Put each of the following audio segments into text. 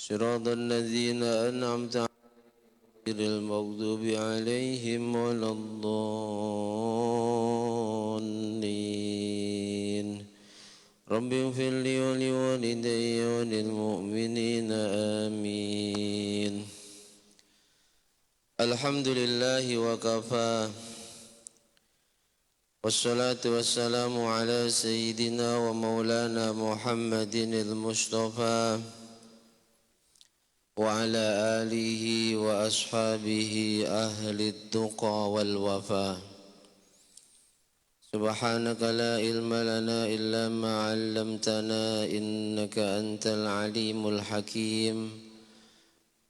صراط الذين أنعمت عليهم غير المغضوب عليهم ولا الضالين رب اغفر لي ولوالدي وللمؤمنين آمين. الحمد لله وكفى والصلاة والسلام على سيدنا ومولانا محمد المصطفى وعلى آله وأصحابه أهل التقى والوفاء. سبحانك لا علم لنا إلا ما علمتنا إنك أنت العليم الحكيم.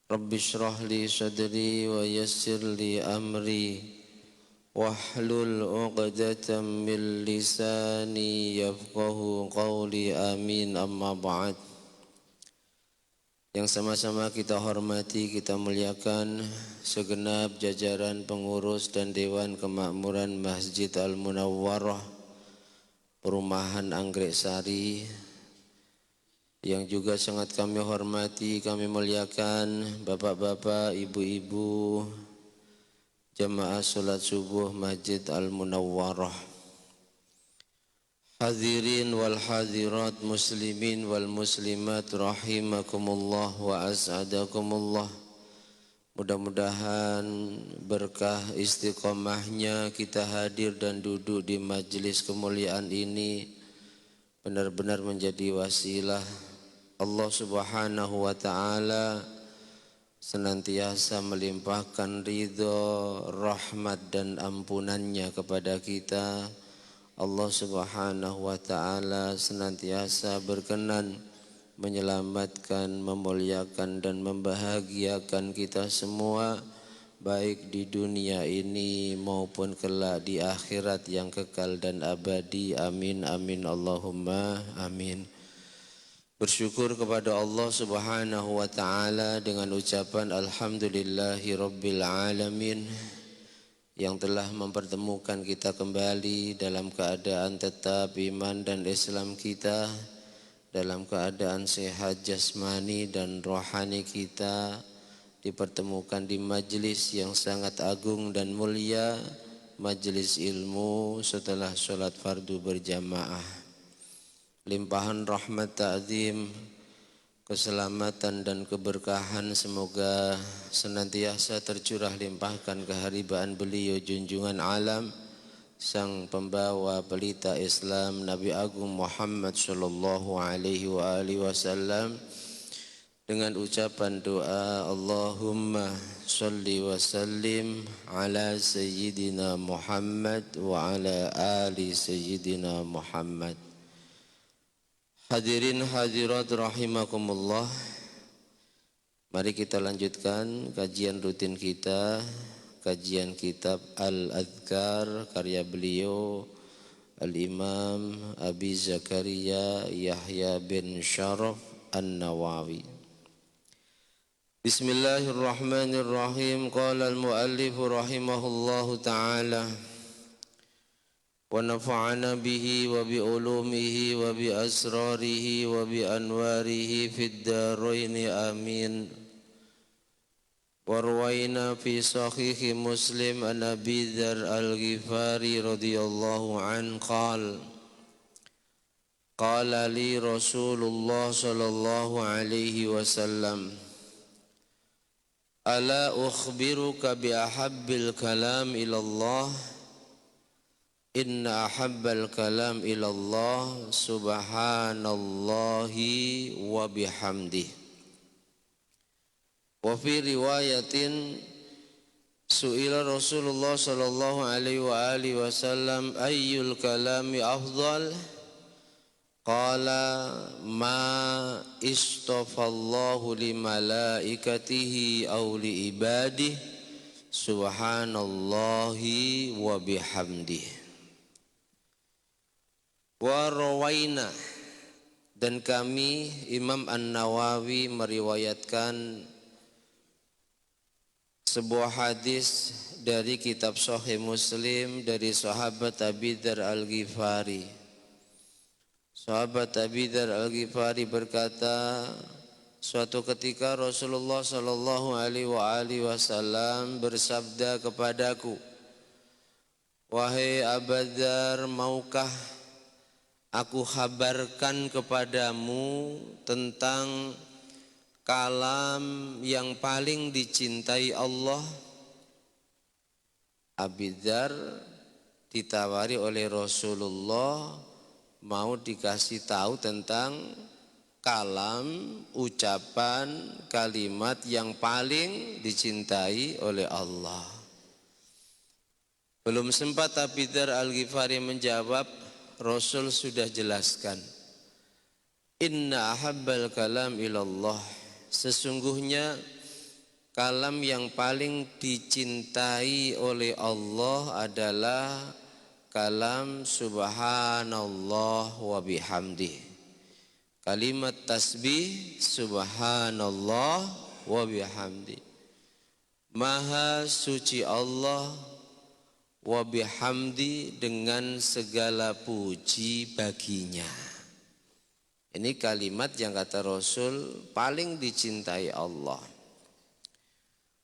رب اشرح لي صدري ويسر لي أمري واحلل عقدة من لساني يفقه قولي آمين. أما بعد. Yang sama-sama kita hormati, kita muliakan segenap jajaran pengurus dan Dewan Kemakmuran Masjid Al-Munawwarah Perumahan Anggrek Sari, yang juga sangat kami hormati, kami muliakan bapak-bapak, ibu-ibu jamaah salat subuh Masjid Al-Munawwarah. Hadirin wal hadirat, muslimin wal muslimat rahimakumullah wa as'adakumullah. Mudah-mudahan berkah istiqomahnya kita hadir dan duduk di majelis kemuliaan ini benar-benar menjadi wasilah Allah Subhanahu wa taala senantiasa melimpahkan ridho, rahmat dan ampunannya kepada kita. Allah Subhanahu wa taala senantiasa berkenan menyelamatkan, memuliakan dan membahagiakan kita semua, baik di dunia ini maupun kelak di akhirat yang kekal dan abadi. Amin amin Allahumma amin. Bersyukur kepada Allah Subhanahu wa taala dengan ucapan alhamdulillahi rabbil alamin, yang telah mempertemukan kita kembali dalam keadaan tetap iman dan Islam kita, dalam keadaan sehat jasmani dan rohani kita, dipertemukan di majlis yang sangat agung dan mulia, majlis ilmu setelah sholat fardu berjamaah. Limpahan rahmat ta'zim, keselamatan dan keberkahan semoga senantiasa tercurah limpahkan keharibaan beliau junjungan alam sang pembawa pelita Islam Nabi Agung Muhammad sallallahu alaihi wasallam dengan ucapan doa Allahumma salli wa sallim ala sayyidina Muhammad wa ala ali sayyidina Muhammad. Hadirin hadirat rahimakumullah. Mari kita lanjutkan kajian rutin kita, kajian kitab Al-Adhkar karya beliau Al-Imam Abi Zakaria Yahya bin Syaraf An-Nawawi. Bismillahirrahmanirrahim. Qala al-muallif rahimahullahu ta'ala wa nafa'ana bihi wa bi ulumihi wa bi asrarihi wa bi anwarihi fid daraini amin. Warwaina fi sahihi Muslim an Abi Dzar al-Ghifari radhiyallahu an qala li Rasulullah sallallahu alaihi wasallam ala ukhbiruka bi ahabbil kalam ila Allah inna ahabbal kalam ilallah subhanallahi wa bihamdih. Wa fi riwayatin su'ila Rasulullah sallallahu alaihi wa alihi wasallam ayyul kalami afdal qala ma istafallahu li malaikatihi aw li ibadihi subhanallahi wa bihamdih. Wa rawaina, dan kami Imam An-Nawawi meriwayatkan sebuah hadis dari kitab Sahih Muslim dari sahabat Abi Dzar al-Ghifari. Sahabat Abi Dzar al-Ghifari berkata, suatu ketika Rasulullah sallallahu alaihi wasallam bersabda kepadaku, wahai Abu Dzar, maukah aku khabarkan kepadamu tentang kalam yang paling dicintai Allah? Abi Dzar ditawari oleh Rasulullah mau dikasih tahu tentang kalam, ucapan, kalimat yang paling dicintai oleh Allah. Belum sempat Abi Dzar al-Ghifari menjawab, Rasul sudah jelaskan, inna ahabbal kalam ilallah, sesungguhnya kalam yang paling dicintai oleh Allah adalah kalam subhanallah wa bihamdih, kalimat tasbih subhanallah wa bihamdih, maha suci Allah wa bihamdi, dengan segala puji baginya. Ini kalimat yang kata Rasul paling dicintai Allah.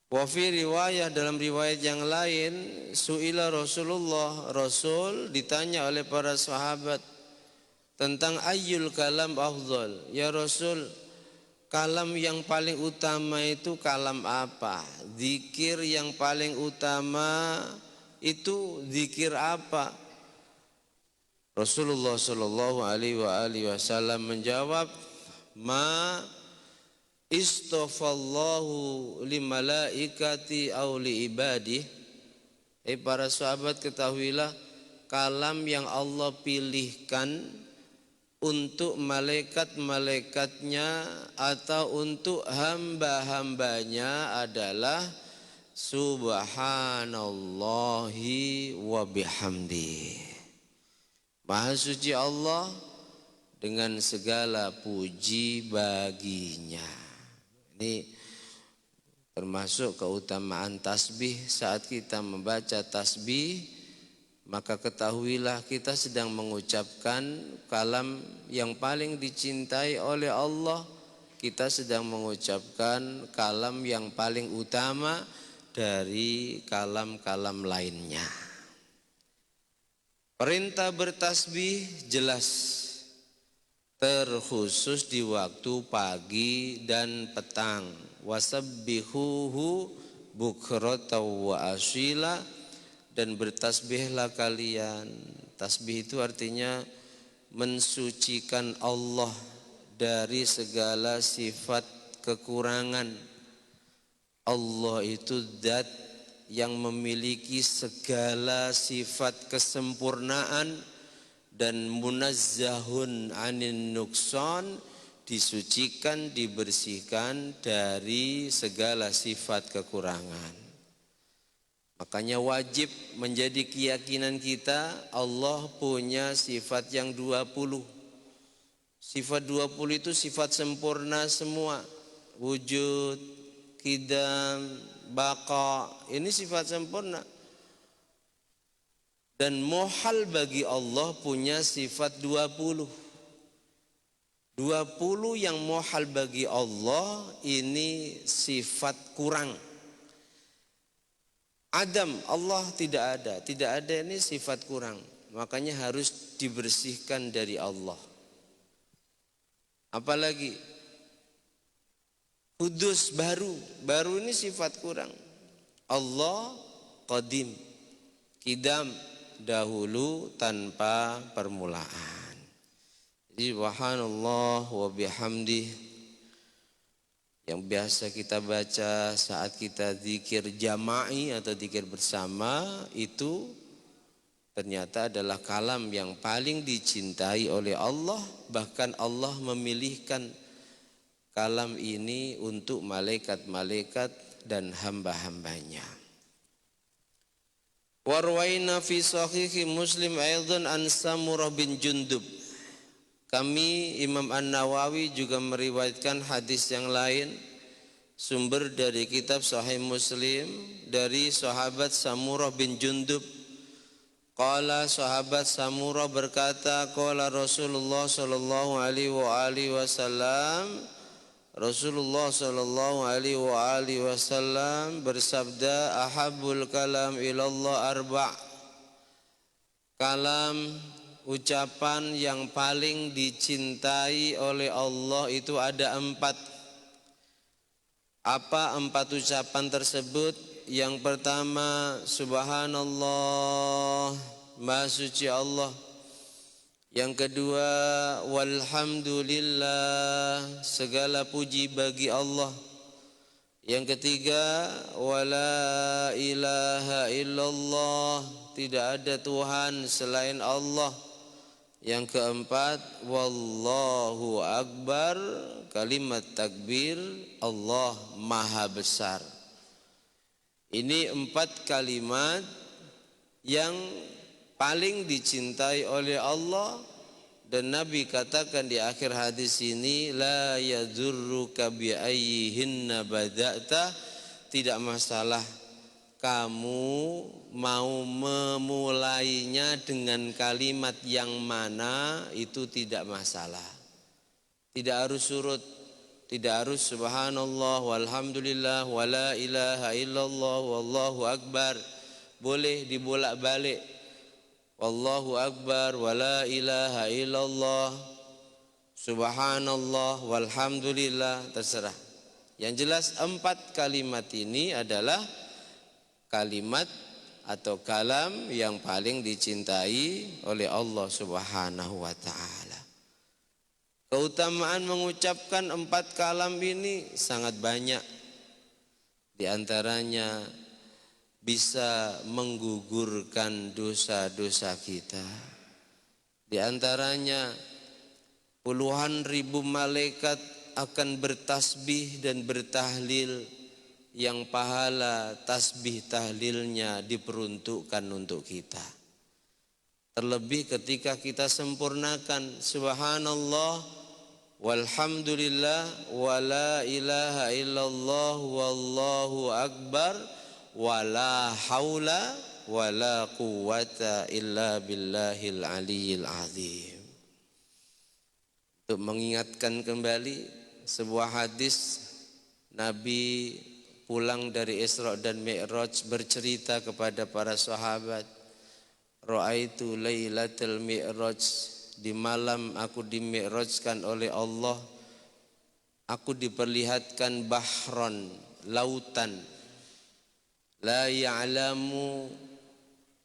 Wa fi riwayah, dalam riwayat yang lain, su'ila Rasulullah, Rasul ditanya oleh para sahabat tentang ayyul kalam afdal. Ya Rasul, kalam yang paling utama itu kalam apa? Zikir yang paling utama itu zikir apa? Rasulullah sallallahu alaihi wasallam menjawab, ma istafallahu li malaikati aw li ibadih. Para sahabat, ketahuilah kalam yang Allah pilihkan untuk malaikat-malaikatnya atau untuk hamba-hambanya adalah subhanallahi wa bihamdi, maha suci Allah dengan segala puji baginya. Ini termasuk keutamaan tasbih. Saat kita membaca tasbih, maka ketahuilah kita sedang mengucapkan kalam yang paling dicintai oleh Allah. Kita sedang mengucapkan kalam yang paling utama dari kalam-kalam lainnya. Perintah bertasbih jelas terkhusus di waktu pagi dan petang. Wasabbihuhu bukratan wa asyila, dan bertasbihlah kalian. Tasbih itu artinya mensucikan Allah dari segala sifat kekurangan. Allah itu zat yang memiliki segala sifat kesempurnaan dan munazzahun anin nukson, disucikan, dibersihkan dari segala sifat kekurangan. Makanya wajib menjadi keyakinan kita Allah punya sifat yang 20. Sifat 20 itu sifat sempurna semua. Wujud, qidam, baqa, ini sifat sempurna. Dan muhal bagi Allah punya sifat 20. 20 yang muhal bagi Allah ini sifat kurang. Adam, Allah tidak ada ini sifat kurang. Makanya harus dibersihkan dari Allah. Apalagi kudus, baru ini sifat kurang. Allah qadim, qidam, dahulu tanpa permulaan. Jadi subhanallah wa bihamdih, yang biasa kita baca saat kita zikir jama'i atau zikir bersama, itu ternyata adalah kalam yang paling dicintai oleh Allah. Bahkan Allah memilihkan kalam ini untuk malaikat-malaikat dan hamba-hambanya. Warwaina fi sahihi Muslim aidan an Samurah bin Jundub. Kami Imam An-Nawawi juga meriwayatkan hadis yang lain, sumber dari kitab Sahih Muslim dari sahabat Samurah bin Jundub. Qala, sahabat Samurah berkata, qala Rasulullah sallallahu alaihi wasallam, Rasulullah sallallahu alaihi wasallam bersabda, ahabbul kalam ilallah arba'. Kalam, ucapan yang paling dicintai oleh Allah itu ada 4. Apa 4 ucapan tersebut? Yang pertama, subhanallah, maha suci Allah. Yang kedua, walhamdulillah, segala puji bagi Allah. Yang ketiga, wala ilaha illallah, tidak ada Tuhan selain Allah. Yang keempat, wallahu akbar, kalimat takbir, Allah maha besar. Ini 4 kalimat yang paling dicintai oleh Allah. Dan Nabi katakan di akhir hadis ini, la yadurruka bi ayyihinna bada'ta, tidak masalah kamu mau memulainya dengan kalimat yang mana, itu tidak masalah. Tidak harus surut, tidak harus subhanallah walhamdulillah wala ilaha illallah wallahu akbar. Boleh dibolak-balik. Wallahu akbar wala ilaha illallah subhanallah walhamdulillah, terserah. Yang jelas 4 kalimat ini adalah kalimat atau kalam yang paling dicintai oleh Allah Subhanahu wa ta'ala. Keutamaan mengucapkan 4 kalam ini sangat banyak. Di antaranya bisa menggugurkan dosa-dosa kita. Di antaranya puluhan ribu malaikat akan bertasbih dan bertahlil, yang pahala tasbih tahlilnya diperuntukkan untuk kita. Terlebih ketika kita sempurnakan subhanallah walhamdulillah wala ilaha illallah wallahu akbar wala haula wala quwata illa billahil aliyil azim. Untuk mengingatkan kembali sebuah hadis, Nabi pulang dari Isra dan Mi'raj bercerita kepada para sahabat, ra'aitu lailatul mi'raj di malam aku dimi'rajkan oleh Allah, aku diperlihatkan bahron, lautan, la ya'lamu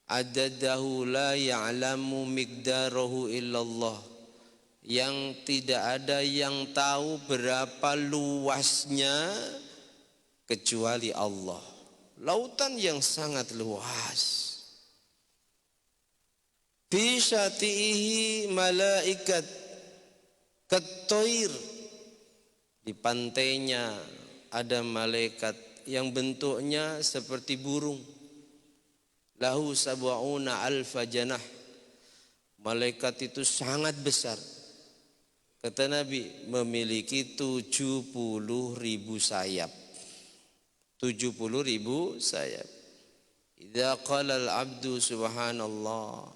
adadahu, la ya'lamu miqdarahu illallah, yang tidak ada yang tahu berapa luasnya kecuali Allah. Lautan yang sangat luas. Fi syatihi malaikat katoir, di pantainya ada malaikat yang bentuknya seperti burung. Lahu sab'una alfa janah, malaikat itu sangat besar. Kata Nabi, memiliki 70.000 sayap. 70.000 sayap. Idza qala al-'abdu subhanallah,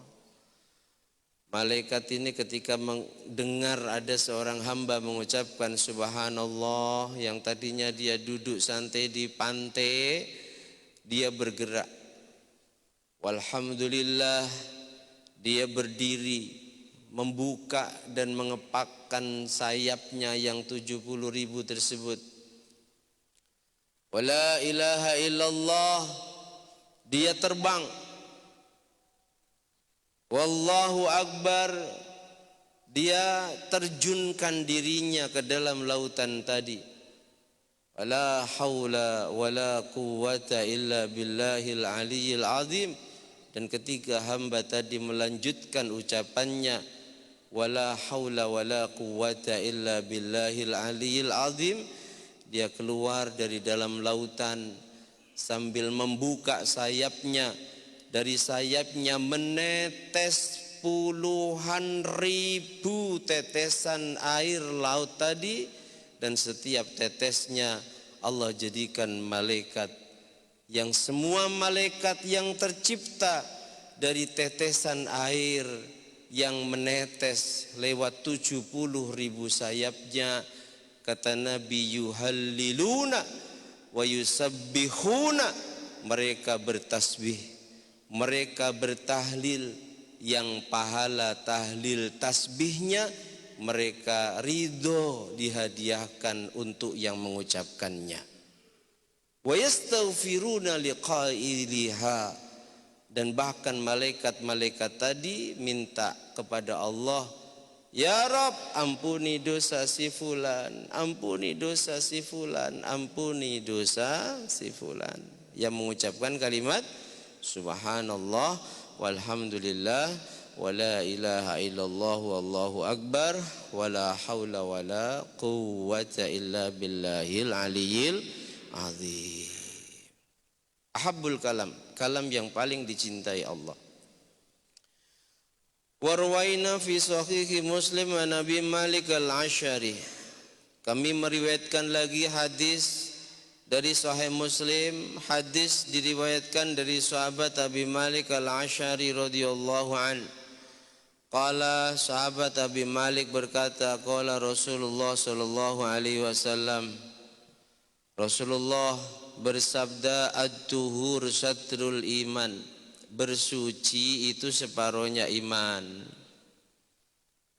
malaikat ini ketika mendengar ada seorang hamba mengucapkan subhanallah, yang tadinya dia duduk santai di pantai, dia bergerak. Walhamdulillah, dia berdiri, membuka dan mengepakkan sayapnya yang 70.000 tersebut. Wala ilaha illallah, dia terbang. Wallahu akbar, dia terjunkan dirinya ke dalam lautan tadi. Wala haula wala quwwata illa billahil aliyyil azim. Dan ketika hamba tadi melanjutkan ucapannya, wala haula wala quwwata illa billahil aliyyil azim, dia keluar dari dalam lautan sambil membuka sayapnya. Dari sayapnya menetes puluhan ribu tetesan air laut tadi, dan setiap tetesnya Allah jadikan malaikat, yang semua malaikat yang tercipta dari tetesan air yang menetes lewat 70.000 sayapnya. Kata Nabi, yuhalliluna wa yusabbihuna, mereka bertasbih, mereka bertahlil, yang pahala tahlil tasbihnya mereka ridho dihadiahkan untuk yang mengucapkannya. Wa yastaghfiruna liqailiha, dan bahkan malaikat-malaikat tadi minta kepada Allah, ya Rabb, ampuni dosa si fulan, ampuni dosa si fulan, ampuni dosa si fulan. Yang mengucapkan kalimat subhanallah walhamdulillah wala ilaha illallah wallahu akbar wala haula wala quwwata illa billahil aliyyil azim. Ahabbul kalam, kalam yang paling dicintai Allah. Warwaina fi sahihi Muslim an Abi Malik al-Ash'ari, kami meriwayatkan lagi hadis dari Sahih Muslim, hadis diriwayatkan dari sahabat Abi Malik al-Ash'ari radhiyallahu an. Qala, sahabat Abi Malik berkata, qala Rasulullah sallallahu alaihi wasallam, Rasulullah bersabda, ad-tuhur satrul iman, bersuci itu separohnya iman.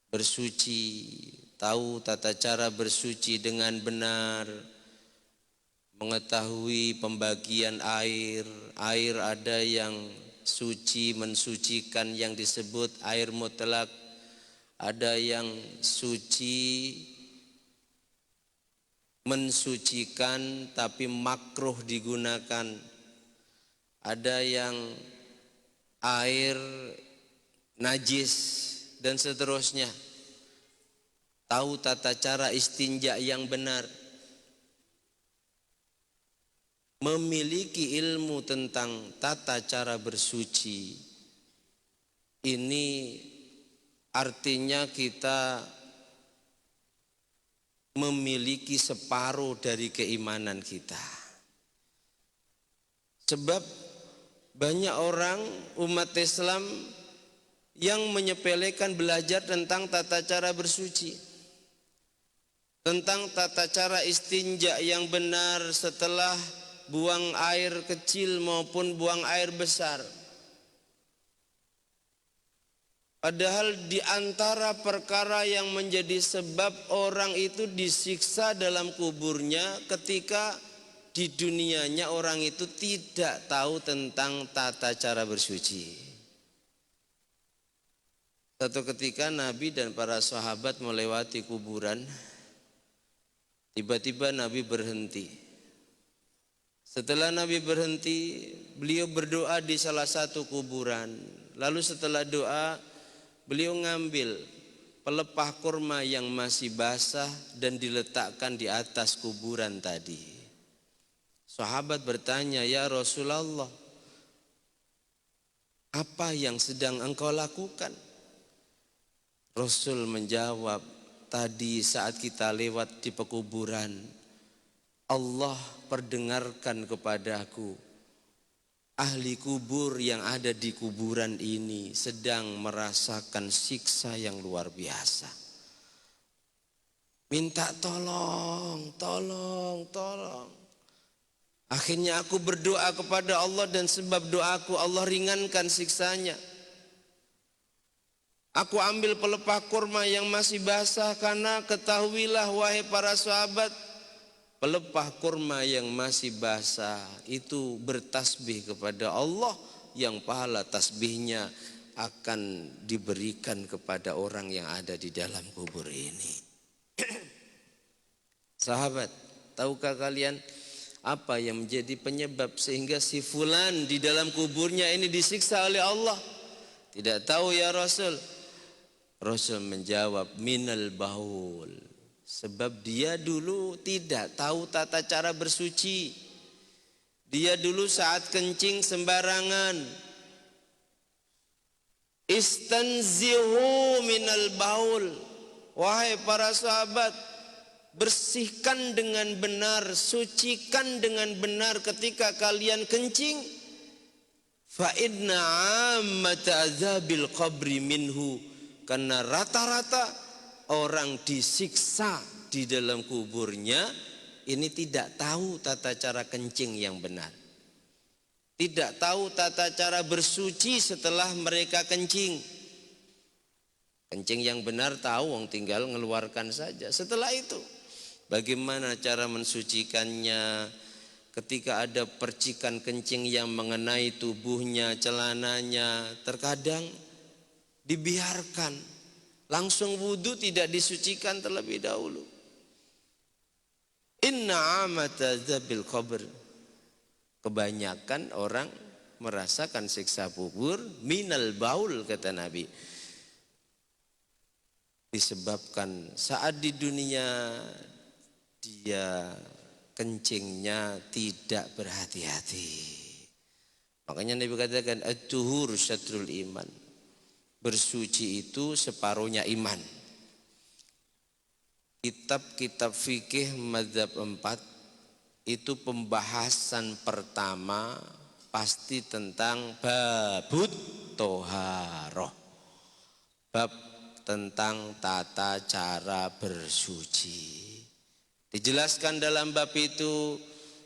Bersuci, tahu tata cara bersuci dengan benar, mengetahui pembagian air. Air ada yang suci, mensucikan, yang disebut air mutlak. Ada yang suci, mensucikan tapi makruh digunakan. Ada yang air najis dan seterusnya. Tahu tata cara istinja yang benar, memiliki ilmu tentang tata cara bersuci. Ini artinya kita memiliki separuh dari keimanan kita. Sebab banyak orang umat Islam yang menyepelekan belajar tentang tata cara bersuci, tentang tata cara istinja yang benar setelah buang air kecil maupun buang air besar. Padahal di antara perkara yang menjadi sebab orang itu disiksa dalam kuburnya ketika di dunianya orang itu tidak tahu tentang tata cara bersuci. Satu ketika Nabi dan para sahabat melewati kuburan, tiba-tiba Nabi berhenti. Setelah Nabi berhenti, beliau berdoa di salah satu kuburan. Lalu setelah doa, beliau ngambil pelepah kurma yang masih basah dan diletakkan di atas kuburan tadi. Sahabat bertanya, "Ya Rasulullah, apa yang sedang engkau lakukan?" Rasul menjawab, "Tadi saat kita lewat di pekuburan, Allah perdengarkan kepadaku, ahli kubur yang ada di kuburan ini sedang merasakan siksa yang luar biasa. Minta tolong. Akhirnya aku berdoa kepada Allah dan sebab doaku Allah ringankan siksanya. Aku ambil pelepah kurma yang masih basah karena ketahuilah wahai para sahabat, pelepah kurma yang masih basah itu bertasbih kepada Allah yang pahala tasbihnya akan diberikan kepada orang yang ada di dalam kubur ini." Sahabat, tahukah kalian apa yang menjadi penyebab sehingga si fulan di dalam kuburnya ini disiksa oleh Allah? Tidak tahu ya Rasul. Rasul menjawab, minal baul. Sebab dia dulu tidak tahu tata cara bersuci. Dia dulu saat kencing sembarangan. Istanzihu minal baul. Wahai para sahabat, bersihkan dengan benar, sucikan dengan benar ketika kalian kencing. Fa inna ammata azabil qabri minhu. Karena rata-rata orang disiksa di dalam kuburnya ini tidak tahu tata cara kencing yang benar. Tidak tahu tata cara bersuci setelah mereka kencing. Kencing yang benar tahu, wong tinggal ngeluarkan saja. Setelah itu bagaimana cara mensucikannya? Ketika ada percikan kencing yang mengenai tubuhnya, celananya, terkadang dibiarkan, langsung wudu, tidak disucikan terlebih dahulu. Inna amata zabil qabr. Kebanyakan orang merasakan siksa kubur minal baul, kata Nabi, disebabkan saat di dunia dia kencingnya tidak berhati-hati. Makanya Nabi katakan at-tuhur syatrul iman. Bersuci itu separuhnya iman. Kitab-kitab fikih mazhab 4 itu pembahasan pertama pasti tentang babut toharoh. Bab tentang tata cara bersuci. Dijelaskan dalam bab itu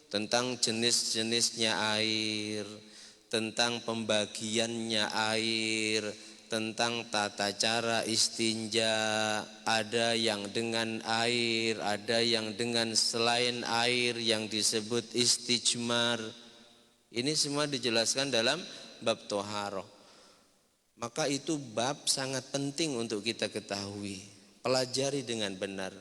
tentang jenis-jenisnya air, tentang pembagiannya air, tentang tata cara istinja, ada yang dengan air, ada yang dengan selain air yang disebut istijmar. Ini semua dijelaskan dalam bab toharoh. Maka itu bab sangat penting untuk kita ketahui, pelajari dengan benar.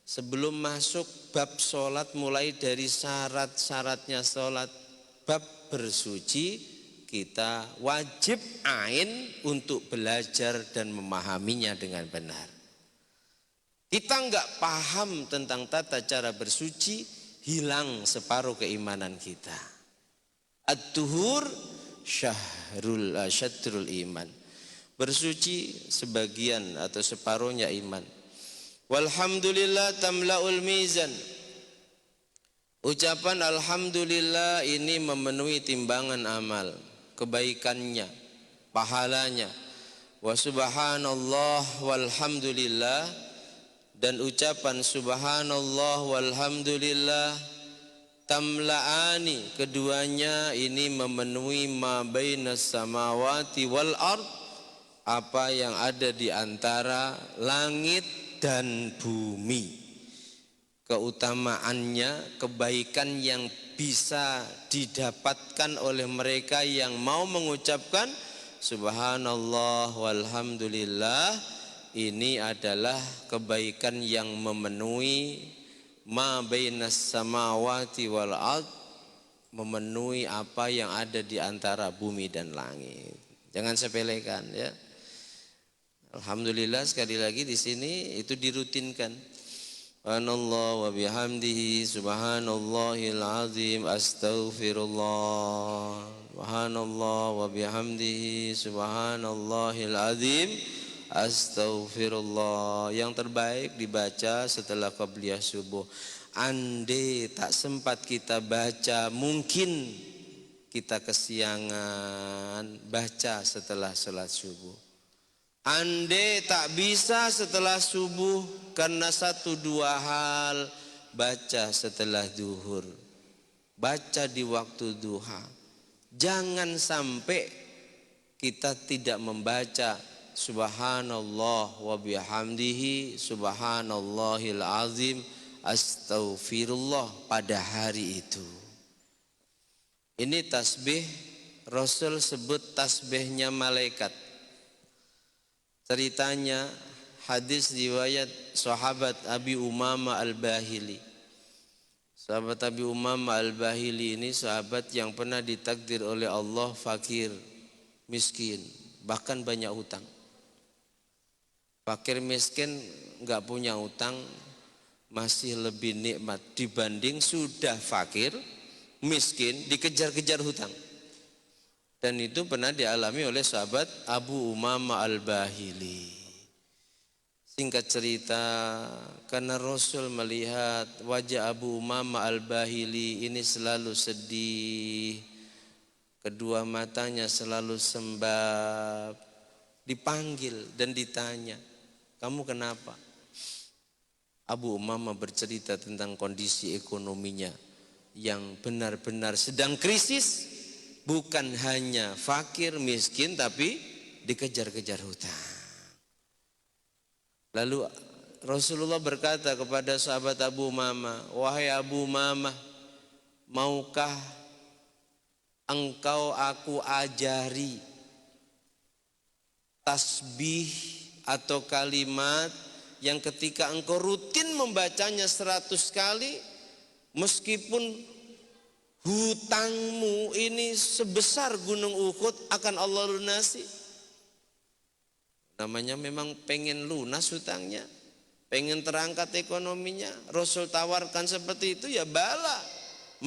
Sebelum masuk bab sholat, mulai dari syarat-syaratnya sholat, bab bersuci, kita wajib ain untuk belajar dan memahaminya dengan benar. Kita enggak paham tentang tata cara bersuci, hilang separuh keimanan kita. At-tuhur syatrul iman. Bersuci sebagian atau separuhnya iman. Walhamdulillah tamla'ul mizan. Ucapan alhamdulillah ini memenuhi timbangan amal, kebaikannya, pahalanya. Wa subhanallah walhamdulillah, dan ucapan subhanallah walhamdulillah tamla'ani, keduanya ini memenuhi ma bainas samawati wal ard, apa yang ada di antara langit dan bumi. Keutamaannya, kebaikan yang bisa didapatkan oleh mereka yang mau mengucapkan subhanallah walhamdulillah. Ini adalah kebaikan yang memenuhi ma bainas samawati wal ard, memenuhi apa yang ada di antara bumi dan langit. Jangan sepelekan ya. Alhamdulillah sekali lagi di sini itu dirutinkan. Subhanallah wa bihamdihi subhanallahil azim astaghfirullah. Subhanallah wa bihamdihi subhanallahil azim astaghfirullah. Yang terbaik dibaca setelah qabliyah subuh. Andai tak sempat kita baca, mungkin kita kesiangan baca setelah salat subuh. Andai tak bisa setelah subuh karena 1-2 hal, baca setelah zuhur, baca di waktu duha. Jangan sampai kita tidak membaca subhanallah wa bihamdihi subhanallahil azim astaghfirullah pada hari itu. Ini tasbih Rasul sebut tasbihnya malaikat. Ceritanya hadis riwayat sahabat Abi Umamah Al-Bahili. Sahabat Abi Umamah Al-Bahili ini sahabat yang pernah ditakdir oleh Allah fakir, miskin, bahkan banyak hutang. Fakir miskin enggak punya hutang masih lebih nikmat dibanding sudah fakir, miskin, dikejar-kejar hutang. Dan itu pernah dialami oleh sahabat Abu Umamah Al-Bahili. Singkat cerita, karena Rasul melihat wajah Abu Umamah Al-Bahili ini selalu sedih, kedua matanya selalu sembab, dipanggil dan ditanya, kamu kenapa? Abu Umamah bercerita tentang kondisi ekonominya yang benar-benar sedang krisis. Bukan hanya fakir, miskin, tapi dikejar-kejar hutang. Lalu Rasulullah berkata kepada sahabat Abu Umamah, wahai Abu Umamah, maukah engkau aku ajari tasbih atau kalimat yang ketika engkau rutin membacanya 100 kali, meskipun hutangmu ini sebesar gunung Uhud akan Allah lunasi. Namanya memang pengen lunas hutangnya, pengen terangkat ekonominya. Rasul tawarkan seperti itu, ya bala.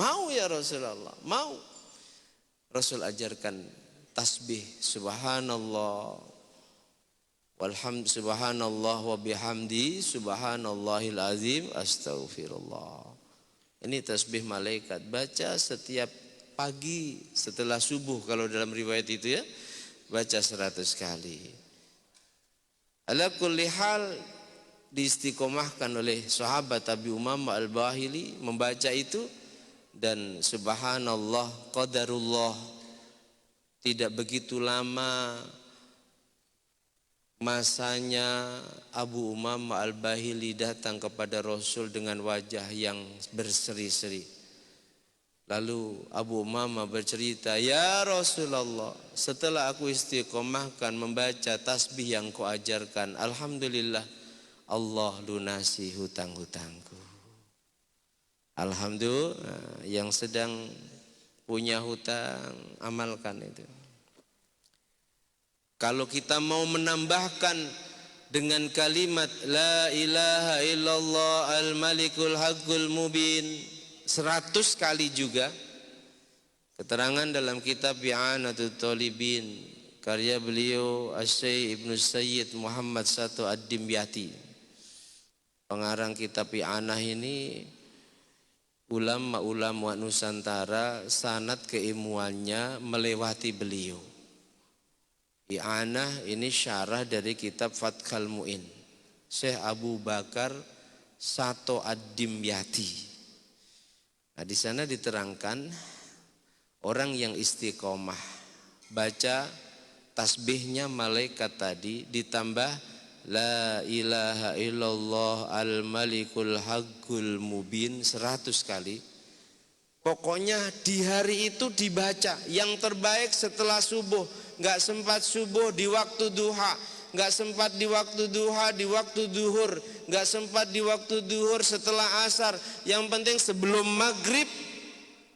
Mau ya Rasulullah, mau. Rasul ajarkan tasbih subhanallah walhamd subhanallah wa bihamdi subhanallahil azim astaghfirullah. Ini tasbih malaikat, baca setiap pagi setelah subuh kalau dalam riwayat itu ya, baca 100 kali. Ala kulli hal diistiqomahkan oleh sahabat Abi Umamah Al-Bahili membaca itu, dan subhanallah qadarullah, tidak begitu lama masanya Abu Umamah Al-Bahili datang kepada Rasul dengan wajah yang berseri-seri. Lalu Abu Umamah bercerita, ya Rasulullah, setelah aku istiqomahkan membaca tasbih yang kau ajarkan, alhamdulillah Allah lunasi hutang-hutangku. Alhamdulillah, yang sedang punya hutang amalkan itu. Kalau kita mau menambahkan dengan kalimat la ilaha illallah al-malikul haqqul mubin 100 kali juga. Keterangan dalam kitab I'anatul Talibin karya beliau Asy-Syaikh Ibnu Sayyid Muhammad Satu Ad-Dimyati. Pengarang kitab I'anah ini ulama-ulama Nusantara, sanad keilmuannya melewati beliau. I'anah ini syarah dari kitab Fathul Mu'in Syekh Abu Bakar Sato Ad-Dimyati. Nah, di sana diterangkan orang yang istiqomah baca tasbihnya malaikat tadi ditambah la ilaha illallah al-malikul haqqul mubin 100 kali. Pokoknya di hari itu dibaca yang terbaik setelah subuh. Nggak sempat subuh di waktu duha, nggak sempat di waktu duha di waktu duhur, nggak sempat di waktu duhur setelah asar. Yang penting sebelum maghrib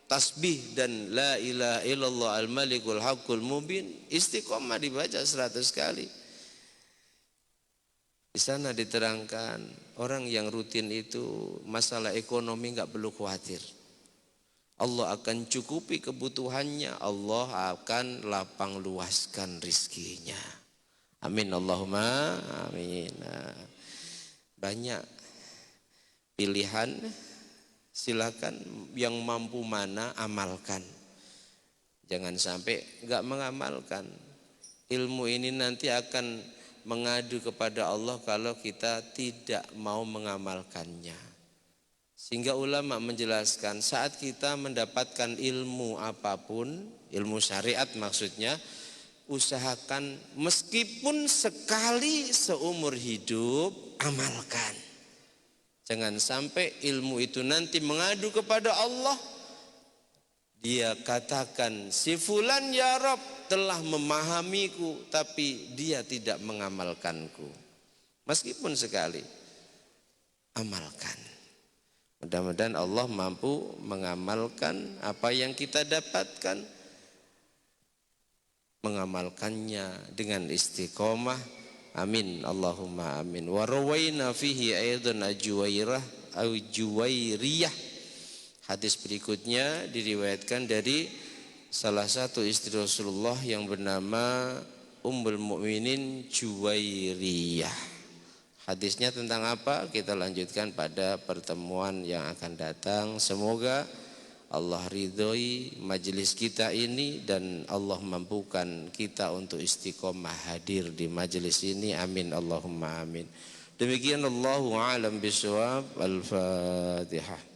tasbih dan la ilaha illallah al-malikul haqqul mubin istiqomah dibaca 100 kali. Di sana diterangkan orang yang rutin itu masalah ekonomi nggak perlu khawatir. Allah akan cukupi kebutuhannya, Allah akan lapang luaskan rizkinya. Amin Allahumma amin. Banyak pilihan, silakan yang mampu mana amalkan. Jangan sampai enggak mengamalkan. Ilmu ini nanti akan mengadu kepada Allah kalau kita tidak mau mengamalkannya. Sehingga ulama menjelaskan saat kita mendapatkan ilmu apapun, ilmu syariat maksudnya, usahakan meskipun sekali seumur hidup amalkan. Jangan sampai ilmu itu nanti mengadu kepada Allah. Dia katakan si fulan ya Rabb telah memahamiku tapi dia tidak mengamalkanku. Meskipun sekali amalkan. Mudah-mudahan Allah mampu mengamalkan apa yang kita dapatkan, mengamalkannya dengan istiqomah. Amin Allahumma amin. Wa rawaina fihi aidan Juwairiyah. Hadis berikutnya diriwayatkan dari salah satu istri Rasulullah yang bernama Ummul Mukminin Juwairiyah. Hadisnya tentang apa? Kita lanjutkan pada pertemuan yang akan datang. Semoga Allah ridhoi majelis kita ini dan Allah mampukan kita untuk istiqomah hadir di majelis ini. Amin Allahumma amin. Demikian Allahu a'lam bishawab. Al-Fatihah.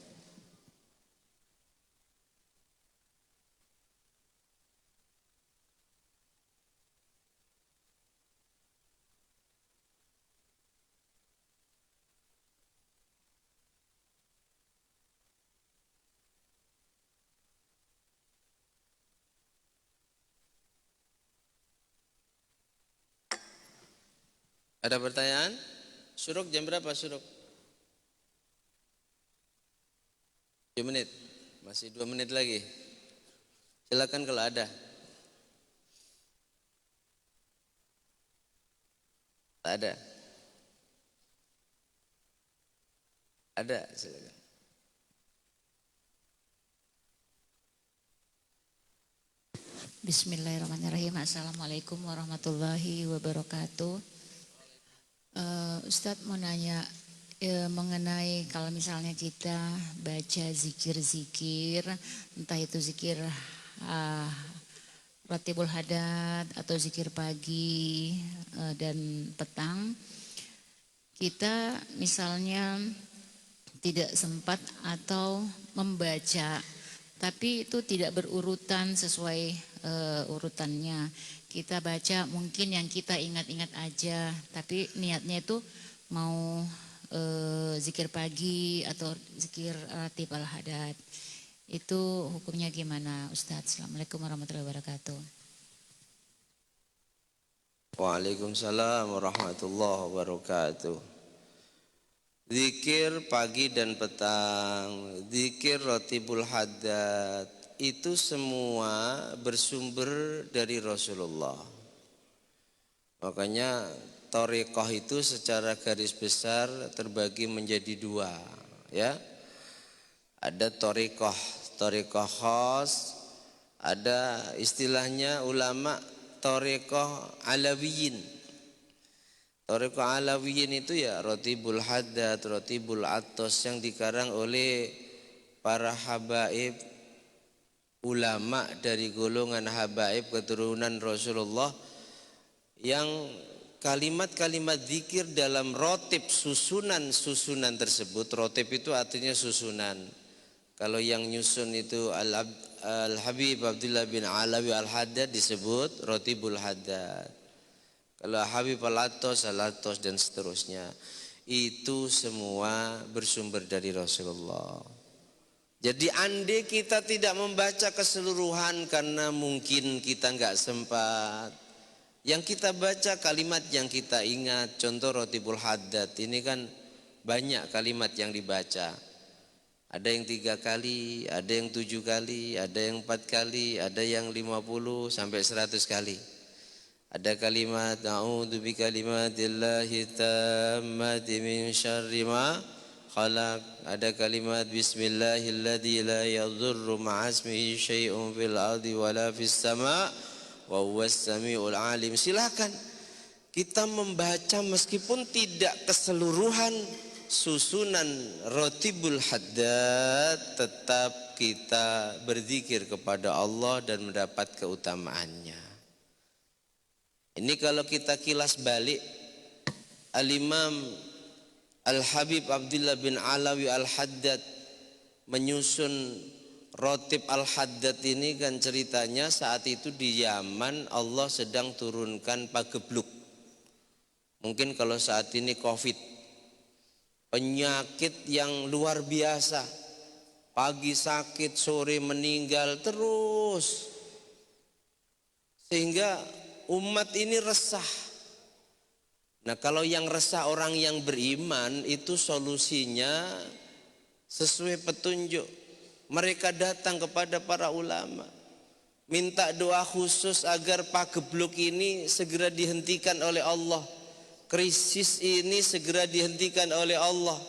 Ada pertanyaan? Syuruk jam berapa syuruk? 2 menit. Masih 2 menit lagi. Silakan kalau ada. Tak ada. Ada, silakan. Bismillahirrahmanirrahim. Assalamualaikum warahmatullahi wabarakatuh. Ustadz mau nanya mengenai kalau misalnya kita baca zikir-zikir, entah itu zikir Ratibul Hadat atau zikir pagi dan petang, kita misalnya tidak sempat atau membaca, tapi itu tidak berurutan sesuai urutannya. Kita baca mungkin yang kita ingat-ingat aja, tapi niatnya itu mau zikir pagi atau zikir Ratib al-Hadat. Itu hukumnya gimana Ustadz? Assalamualaikum warahmatullahi wabarakatuh. Waalaikumsalam warahmatullahi wabarakatuh. Zikir pagi dan petang, zikir Ratibul Hadat, itu semua bersumber dari Rasulullah. Makanya thariqah itu secara garis besar terbagi menjadi 2, ya. Ada thariqah khas, ada istilahnya ulama thariqah alawiyin. Thariqah alawiyin itu ya Ratibul Hadat, Ratibul Atos yang dikarang oleh para habaib, ulama dari golongan habaib keturunan Rasulullah, yang kalimat-kalimat zikir dalam rotib susunan tersebut. Rotib itu artinya susunan. Kalau yang nyusun itu Al-Habib Abdullah bin Alawi Al-Haddad disebut Rotibul Haddad. Kalau Habib Al-Attos, Al-Attos dan seterusnya, itu semua bersumber dari Rasulullah. Jadi andai kita tidak membaca keseluruhan karena mungkin kita nggak sempat, yang kita baca kalimat yang kita ingat. Contoh Rotibul Haddad ini kan banyak kalimat yang dibaca. Ada yang 3 kali, ada yang 7 kali, ada yang 4 kali, ada yang 50 sampai 100 kali. Ada kalimat a'udzu bikalimatillahi tammati min syarri ma khalaq. Ada kalimat bismillahilladzi la yadhurru ma'asmihi syai'un fil ardi wala fis sama' wa huwas samiul alim. Silakan kita membaca meskipun tidak keseluruhan susunan Rotibul Haddad, tetap kita berzikir kepada Allah dan mendapat keutamaannya. Ini kalau kita kilas balik, Al-Imam Al-Habib Abdullah bin Alawi Al-Haddad menyusun Rotib Al-Haddad ini kan ceritanya saat itu di Yaman Allah sedang turunkan pagebluk. Mungkin kalau saat ini Covid, penyakit yang luar biasa, pagi sakit, sore meninggal terus, sehingga umat ini resah. Nah, kalau yang resah orang yang beriman, itu solusinya sesuai petunjuk. Mereka datang kepada para ulama, minta doa khusus agar pagebluk ini segera dihentikan oleh Allah, krisis ini segera dihentikan oleh Allah.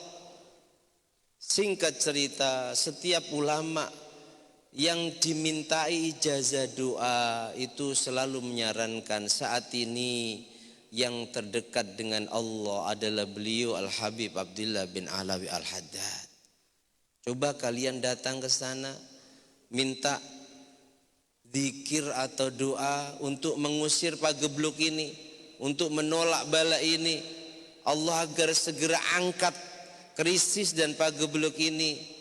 Singkat cerita, setiap ulama yang dimintai ijazah doa itu selalu menyarankan saat ini yang terdekat dengan Allah adalah beliau Al-Habib Abdullah bin Alawi Al-Haddad. Coba kalian datang ke sana, minta zikir atau doa untuk mengusir pagebluk ini, untuk menolak bala ini, Allah agar segera angkat krisis dan pagebluk ini.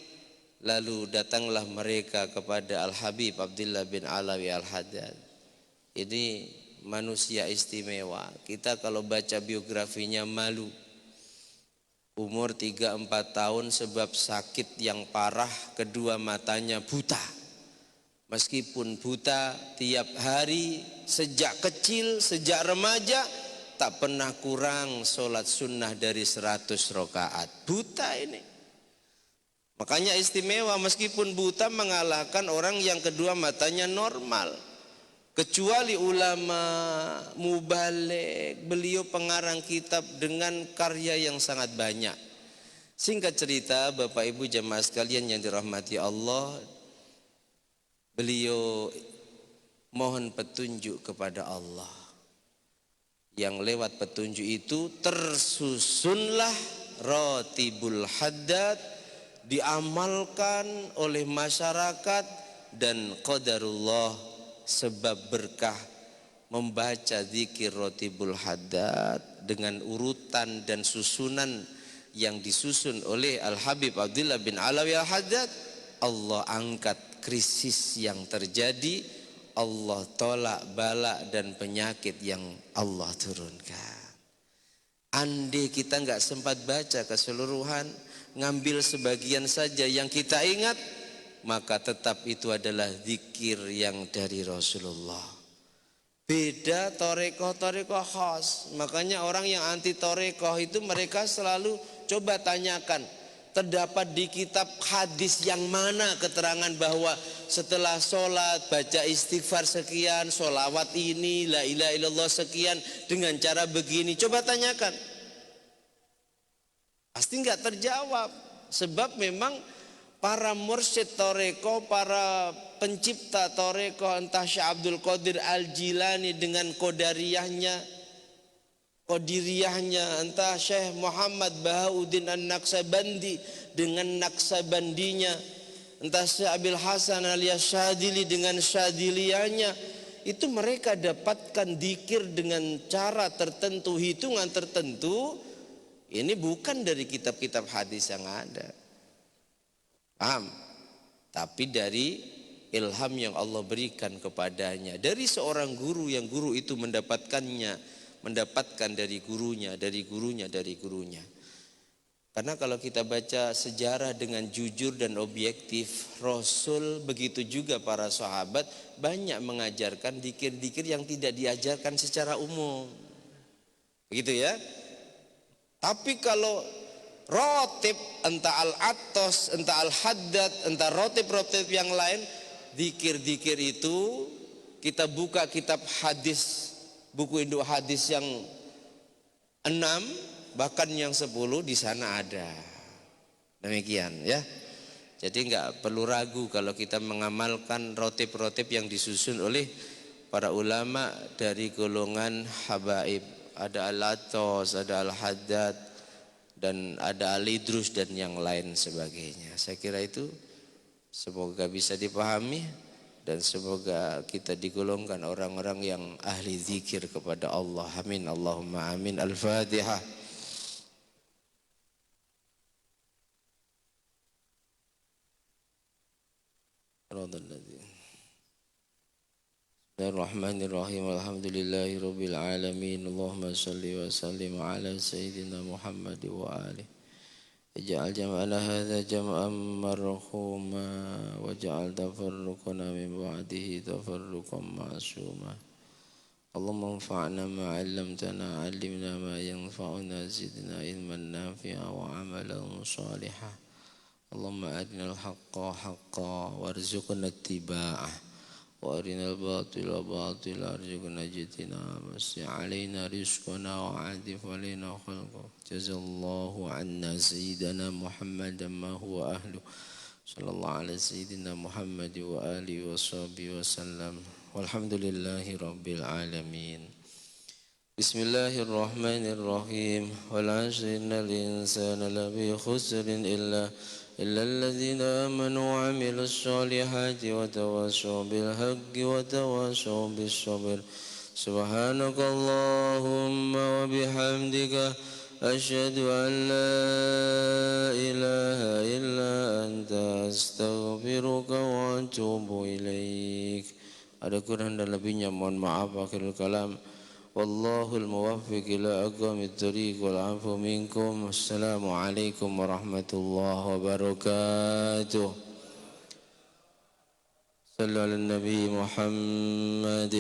Lalu datanglah mereka kepada Al-Habib Abdullah bin Alawi Al-Haddad. Ini manusia istimewa. Kita kalau baca biografinya malu. Umur 3-4 tahun sebab sakit yang parah, kedua matanya buta. Meskipun buta, tiap hari sejak kecil, sejak remaja tak pernah kurang sholat sunnah dari 100 rakaat. Buta ini. Makanya istimewa, meskipun buta mengalahkan orang yang kedua matanya normal. Kecuali ulama mubaligh, beliau pengarang kitab dengan karya yang sangat banyak. Singkat cerita, Bapak Ibu jemaah sekalian yang dirahmati Allah, beliau mohon petunjuk kepada Allah. Yang lewat petunjuk itu tersusunlah Rotibul Haddad, diamalkan oleh masyarakat, dan qadarullah sebab berkah membaca zikir Rotibul Haddad dengan urutan dan susunan yang disusun oleh Al-Habib Abdullah bin Alawi Al-Haddad, Allah angkat krisis yang terjadi, Allah tolak bala dan penyakit yang Allah turunkan. Andai kita nggak sempat baca keseluruhan, ngambil sebagian saja yang kita ingat, maka tetap itu adalah zikir yang dari Rasulullah. Beda torekoh khas. Makanya orang yang anti torekoh itu mereka selalu coba tanyakan, terdapat di kitab hadis yang mana keterangan bahwa setelah sholat baca istighfar sekian, sholawat ini, la ilaha illallah sekian dengan cara begini. Coba tanyakan. Pasti nggak terjawab. Sebab memang para mursyid toreko, para pencipta toreko, entah Syekh Abdul Qadir Al-Jilani dengan Qadiriyahnya, entah Syekh Muhammad Bahauddin An-Naqsabandi dengan Naqsabandinya, entah Syekh Abil Hasan alias Syadili dengan Syadiliyahnya, itu mereka dapatkan zikir dengan cara tertentu, hitungan tertentu. Ini bukan dari kitab-kitab hadis yang ada. Paham? Tapi dari ilham yang Allah berikan kepadanya dari seorang guru yang guru itu mendapatkan dari gurunya, dari gurunya, dari gurunya. Karena kalau kita baca sejarah dengan jujur dan objektif, Rasul begitu juga para sahabat banyak mengajarkan dzikir-dzikir yang tidak diajarkan secara umum. Begitu ya. Tapi kalau rotib, entah al-attos, entah al-haddad, entah rotib-rotib yang lain, dzikir-dzikir itu kita buka kitab hadis, buku induk hadis yang 6 bahkan yang 10 di sana ada. Demikian ya. Jadi enggak perlu ragu kalau kita mengamalkan rotib-rotib yang disusun oleh para ulama dari golongan habaib. Ada al-attos, ada al-haddad, dan ada al-idrus dan yang lain sebagainya. Saya kira itu semoga bisa dipahami dan semoga kita digolongkan orang-orang yang ahli zikir kepada Allah. Amin Allahumma amin. Al-Fatihah. Bismillahirrahmanirrahim. Alhamdulillahi rabbil alamin. Allahumma salli wa sallim ala sayyidina Muhammad wa alihi. Ij'al jam'ana hadza jam'an marhuma waj'al tafarruqana min ba'dihi tafarruqan ma'suma. Allahumma anfa'na ma 'allamtana 'allimna ma yanfa'una zidna ilman nafi'a wa 'amalan shalihan. Allahumma arinal haqqa haqqan warzuqna ittiba'ah wa arinal batila batila warzuqna ijtinaba. Masih 'alaina rizqana wa 'adif 'alaina khalqak. Jazallahu 'anna sayyidina Muhammadan ma huwa ahlu. Sallallahu ala sayyidina Muhammad wa alihi wa sahbihi wa sallam. Walhamdulillahi rabbil alamin. Bismillahirrahmanirrahim. Wal 'asri innal insana lafi khusrin illa الذين آمنوا وعملوا الصالحات وتواصوا بالحق وتواصوا بالصبر. سبحانك اللهم وبحمدك أشهد أن لا إله إلا أنت أستغفرك وأتوب إليك. Ada kurang dan lebihnya mohon maaf. Akhirul kalam. Wallahul muwaffiq ila aqwamit thoriq wal 'afu minkum. Assalamualaikum warahmatullahi wabarakatuh. Sallu ala Nabi Muhammad.